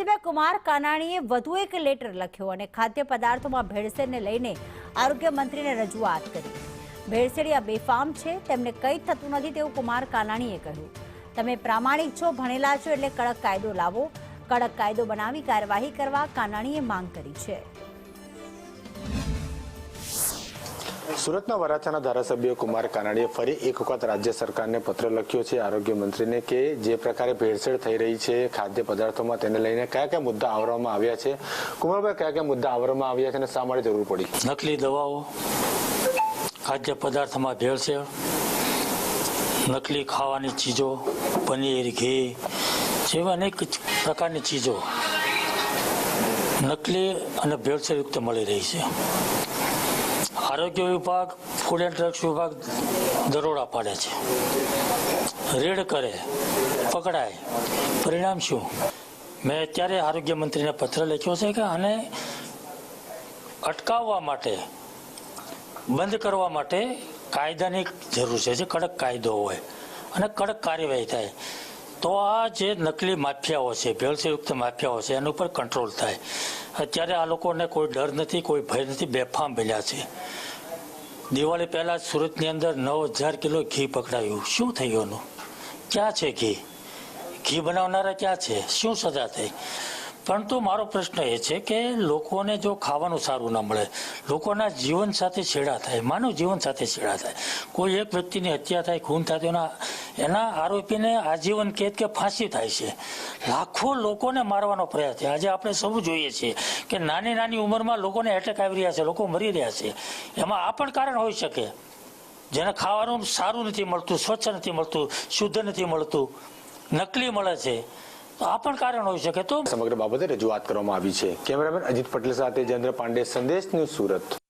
ધારાસભ્ય કુમાર કાનાણીએ વધુ એક લેટર લખ્યો અને ખાદ્ય પદાર્થોમાં ભેળસેળને લઈને આરોગ્ય મંત્રીને રજૂઆત કરી। ભેળસેળિયા બેફામ છે, તેમને કંઈ થતું નથી તેવું કુમાર કાનાણીએ કહ્યું। તમે પ્રામાણિક છો, ભણેલા છો એટલે કડક કાયદો લાવો, કડક કાયદો બનાવી કાર્યવાહી કરવા કાનાણીએ માંગ કરી છે। સુરતના વરાછાના ધારાસભ્ય કુમાર કાનાણીએ ફરી એક વખત રાજ્ય સરકારને પત્ર લખ્યો છે આરોગ્ય મંત્રીને કે જે પ્રકારે ભેળસેળ થઈ રહી છે ખાદ્ય પદાર્થોમાં તેને લઈને કયા કયા મુદ્દા આવરવામાં આવ્યા છે। કુમારભાઈ, કયા કયા મુદ્દા આવરવામાં આવ્યા છે અને શા માટે જરૂર પડી? નકલી દવાઓ, ખાદ્ય પદાર્થમાં ભેળસેળ, નકલી ખાવાની ચીજો, પનીર, ઘી જેવા અનેક પ્રકારની ચીજો નકલી અને ભેળસેળયુક્ત મળી રહી છે। આરોગ્ય વિભાગ, ફૂડ એન્ડ ડ્રગ્સ વિભાગ દરોડા પાડે છે, રેડ કરે, પકડાય, પરિણામ શું? મેં અત્યારે આરોગ્ય મંત્રીને પત્ર લખ્યો છે કે આને અટકાવવા માટે, બંધ કરવા માટે કાયદાની જરૂર છે, જે કડક કાયદો હોય અને કડક કાર્યવાહી થાય તો આ જે નકલી માફિયાઓ છે, ભેળસેળયુક્ત માફિયાઓ છે એના ઉપર કંટ્રોલ થાય। અત્યારે આ લોકોને કોઈ ડર નથી, કોઈ ભય નથી, બેફામ બન્યા છે। દિવાળી પહેલા સુરતની અંદર 9000 કિલો ઘી પકડાયું। શું થયું એનું? ક્યાં છે ઘી? ઘી બનાવનારા ક્યાં છે? શું સજા થઈ? પરંતુ મારો પ્રશ્ન એ છે કે લોકોને જો ખાવાનું સારું ના મળે, લોકોના જીવન સાથે છેડા થાય, માનવ જીવન સાથે છેડા થાય, કોઈ એક વ્યક્તિની હત્યા થાય, ખૂન થાય તો એના આરોપીને આજીવન કેદ કે ફાંસી થાય છે। લાખો લોકોને મારવાનો પ્રયાસ છે। આજે આપણે સૌ જોઈએ છીએ કે નાની નાની ઉંમરમાં લોકોને એટેક આવી રહ્યા છે, લોકો મરી રહ્યા છે। એમાં આ પણ કારણ હોઈ શકે, જેને ખાવાનું સારું નથી મળતું, સ્વચ્છ નથી મળતું, શુદ્ધ નથી મળતું, નકલી મળે છે, તો આ પણ કારણ હોઈ શકે। તો સમગ્ર બાબતે રજૂઆત કરવામાં આવી છે। કેમેરામેન અજીત પટેલ સાથે જયેન્દ્ર પાંડે, સંદેશ ન્યૂઝ, સુરત।